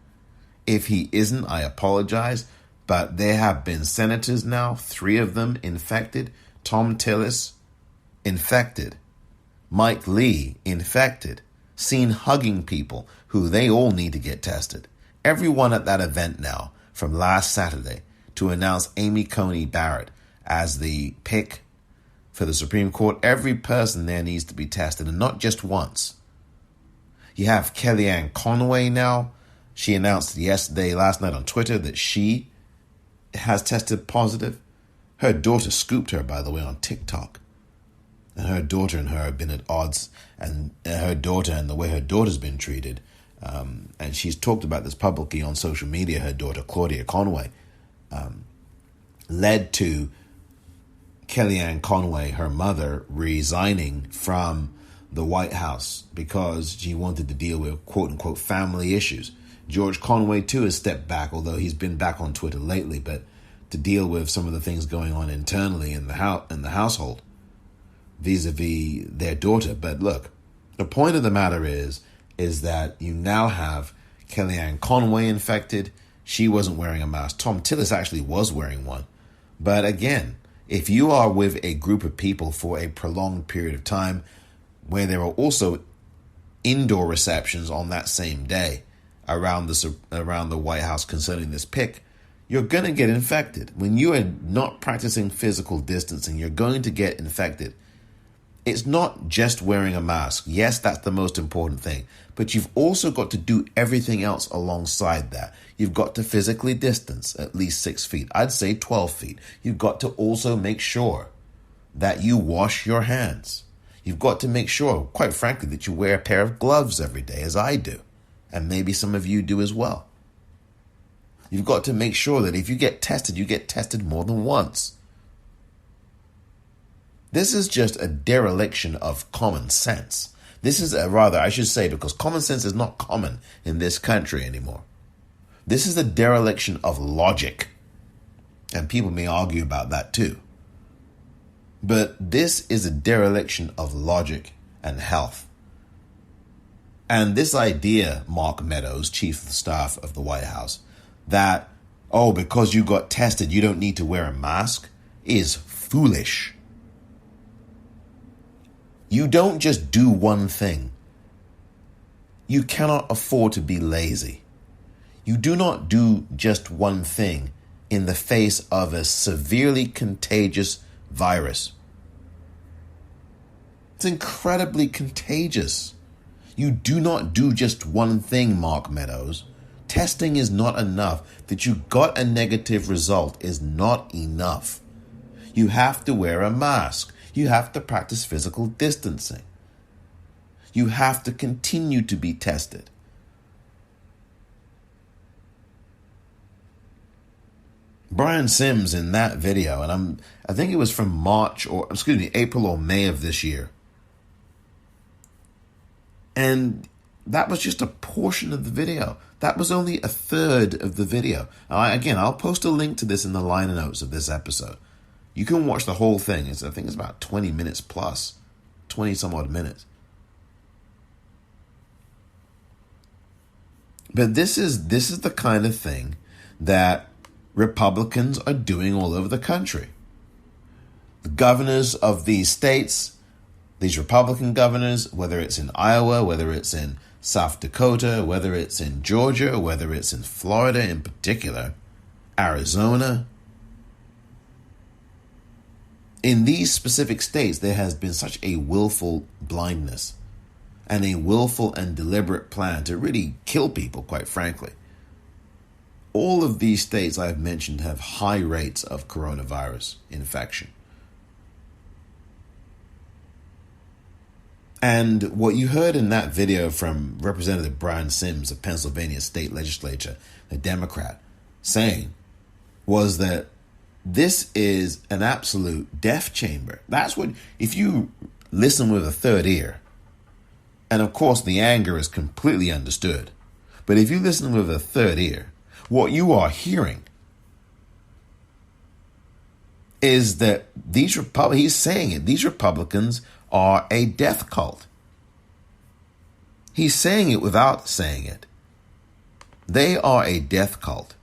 If he isn't, I apologize. But there have been senators now, 3 of them infected. Tom Tillis, infected. Mike Lee, infected. Seen hugging people who they all need to get tested. Everyone at that event now, from last Saturday, to announce Amy Coney Barrett as the pick for the Supreme Court, every person there needs to be tested, and not just once. You have Kellyanne Conway now. She announced last night on Twitter, that she has tested positive. Her daughter scooped her, by the way, on TikTok. And her daughter and her have been at odds, and her daughter and the way her daughter's been treated. And she's talked about this publicly on social media, her daughter, Claudia Conway, led to Kellyanne Conway, her mother, resigning from the White House because she wanted to deal with quote-unquote family issues. George Conway, too, has stepped back, although he's been back on Twitter lately, but to deal with some of the things going on internally in the household vis-a-vis their daughter. But look, the point of the matter is that you now have Kellyanne Conway infected. She wasn't wearing a mask. Tom Tillis actually was wearing one. But again, if you are with a group of people for a prolonged period of time, where there are also indoor receptions on that same day around the White House concerning this pick, you're going to get infected. When you are not practicing physical distancing, you're going to get infected. It's not just wearing a mask. Yes, that's the most important thing. But you've also got to do everything else alongside that. You've got to physically distance at least 6 feet. I'd say 12 feet. You've got to also make sure that you wash your hands. You've got to make sure, quite frankly, that you wear a pair of gloves every day, as I do. And maybe some of you do as well. You've got to make sure that if you get tested more than once. This is just a dereliction of common sense. This is I should say, because common sense is not common in this country anymore. This is a dereliction of logic. And people may argue about that too. But this is a dereliction of logic and health. And this idea, Mark Meadows, Chief of Staff of the White House, that, because you got tested, you don't need to wear a mask, is foolish. You don't just do one thing. You cannot afford to be lazy. You do not do just one thing in the face of a severely contagious virus. It's incredibly contagious. You do not do just one thing, Mark Meadows. Testing is not enough. That you got a negative result is not enough. You have to wear a mask. You have to practice physical distancing. You have to continue to be tested. Brian Sims in that video, and I think it was from April or May of this year. And that was just a portion of the video. That was only a third of the video. I'll post a link to this in the liner notes of this episode. You can watch the whole thing. I think it's about 20 minutes plus, 20 some odd minutes. But this is the kind of thing that Republicans are doing all over the country. The governors of these states, these Republican governors, whether it's in Iowa, whether it's in South Dakota, whether it's in Georgia, whether it's in Florida in particular, Arizona, in these specific states, there has been such a willful blindness and a willful and deliberate plan to really kill people, quite frankly. All of these states I've mentioned have high rates of coronavirus infection. And what you heard in that video from Representative Brian Sims of Pennsylvania State Legislature, a Democrat, saying was that this is an absolute death chamber. That's what, if you listen with a third ear, and of course the anger is completely understood, but if you listen with a third ear, what you are hearing is that he's saying it, these Republicans are a death cult. He's saying it without saying it. They are a death cult.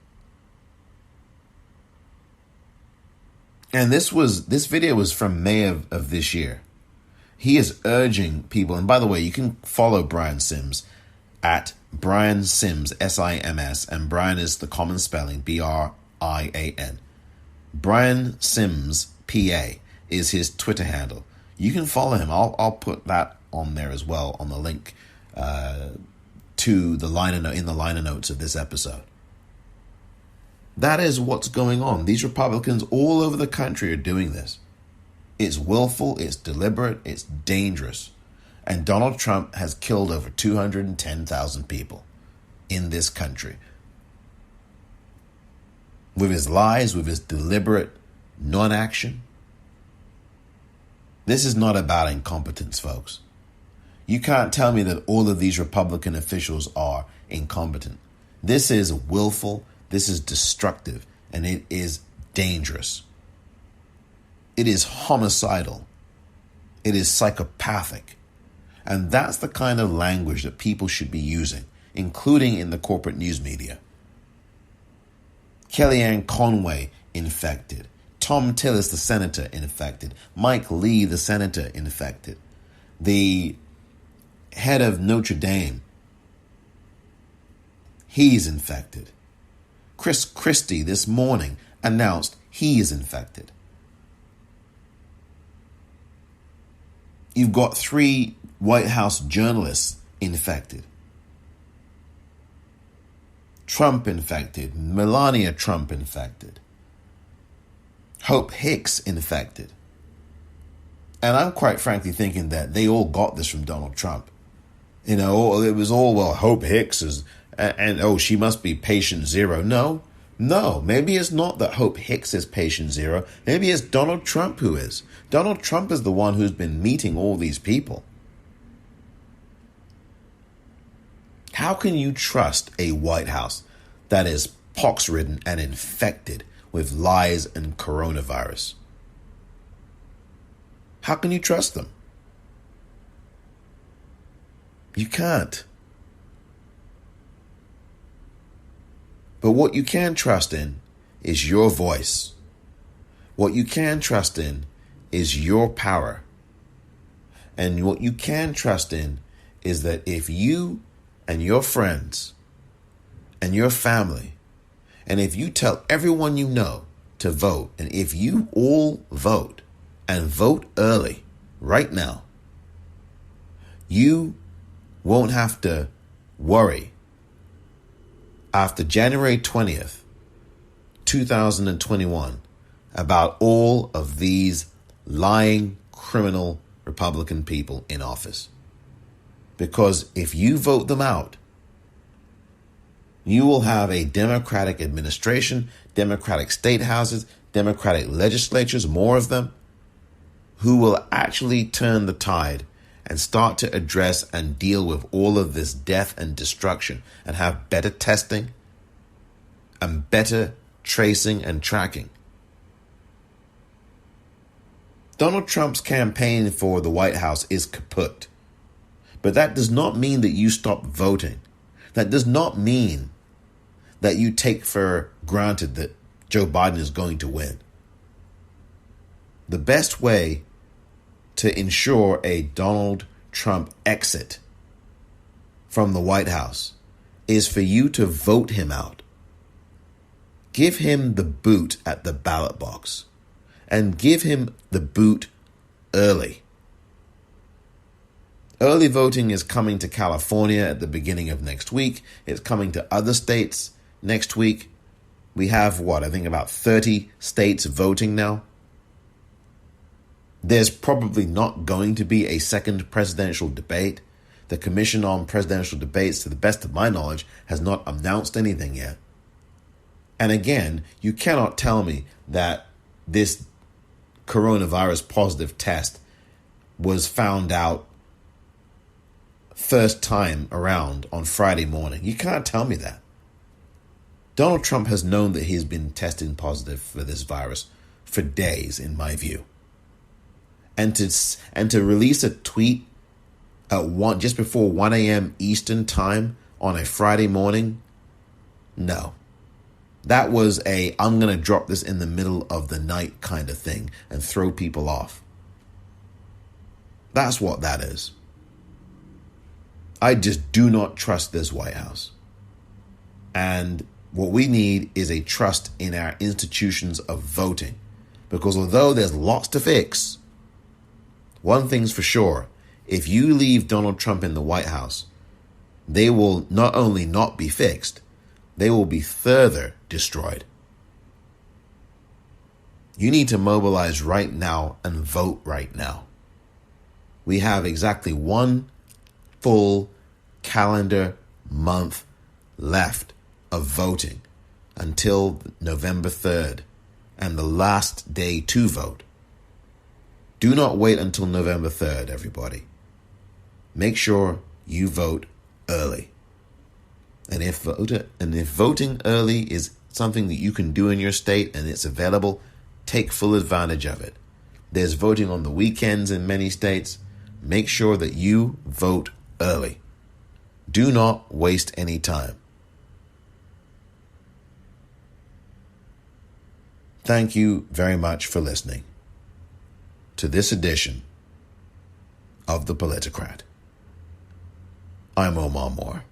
And this video was from May of this year. He is urging people, and by the way, you can follow Brian Sims at Brian Sims, S-I-M-S, and Brian is the common spelling, B-R-I-A-N. Brian Sims, P-A, is his Twitter handle. You can follow him. I'll put that on there as well on the link to the liner note in the liner notes of this episode. That is what's going on. These Republicans all over the country are doing this. It's willful, it's deliberate, it's dangerous. And Donald Trump has killed over 210,000 people in this country. With his lies, with his deliberate non-action. This is not about incompetence, folks. You can't tell me that all of these Republican officials are incompetent. This is willful. This is destructive, and it is dangerous. It is homicidal. It is psychopathic. And that's the kind of language that people should be using, including in the corporate news media. Kellyanne Conway infected. Tom Tillis, the senator, infected. Mike Lee, the senator, infected. The head of Notre Dame, he's infected. Chris Christie this morning announced he is infected. You've got 3 White House journalists infected. Trump infected. Melania Trump infected. Hope Hicks infected. And I'm quite frankly thinking that they all got this from Donald Trump. You know, it was all, well, Hope Hicks is, and she must be patient zero. No, maybe it's not that Hope Hicks is patient zero. Maybe it's Donald Trump who is. Donald Trump is the one who's been meeting all these people. How can you trust a White House that is pox-ridden and infected with lies and coronavirus? How can you trust them? You can't. But what you can trust in is your voice. What you can trust in is your power. And what you can trust in is that if you and your friends and your family, and if you tell everyone you know to vote, and if you all vote and vote early right now, you won't have to worry after January 20th, 2021, about all of these lying, criminal Republican people in office. Because if you vote them out, you will have a Democratic administration, Democratic state houses, Democratic legislatures, more of them, who will actually turn the tide and start to address and deal with all of this death and destruction and have better testing and better tracing and tracking. Donald Trump's campaign for the White House is kaput. But that does not mean that you stop voting. That does not mean that you take for granted that Joe Biden is going to win. The best way to ensure a Donald Trump exit from the White House is for you to vote him out. Give him the boot at the ballot box, and give him the boot early. Early voting is coming to California at the beginning of next week. It's coming to other states next week. We have, I think about 30 states voting now. There's probably not going to be a second presidential debate. The Commission on Presidential Debates, to the best of my knowledge, has not announced anything yet. And again, you cannot tell me that this coronavirus positive test was found out first time around on Friday morning. You can't tell me that. Donald Trump has known that he's been testing positive for this virus for days, in my view. And to release a tweet at just before 1 a.m. Eastern time on a Friday morning, no. That was I'm going to drop this in the middle of the night kind of thing and throw people off. That's what that is. I just do not trust this White House. And what we need is a trust in our institutions of voting. Because although there's lots to fix, one thing's for sure, if you leave Donald Trump in the White House, they will not only not be fixed, they will be further destroyed. You need to mobilize right now and vote right now. We have exactly one full calendar month left of voting until November 3rd and the last day to vote. Do not wait until November 3rd, everybody. Make sure you vote early. And if voting early is something that you can do in your state and it's available, take full advantage of it. There's voting on the weekends in many states. Make sure that you vote early. Do not waste any time. Thank you very much for listening to this edition of The Politicrat. I'm Omar Moore.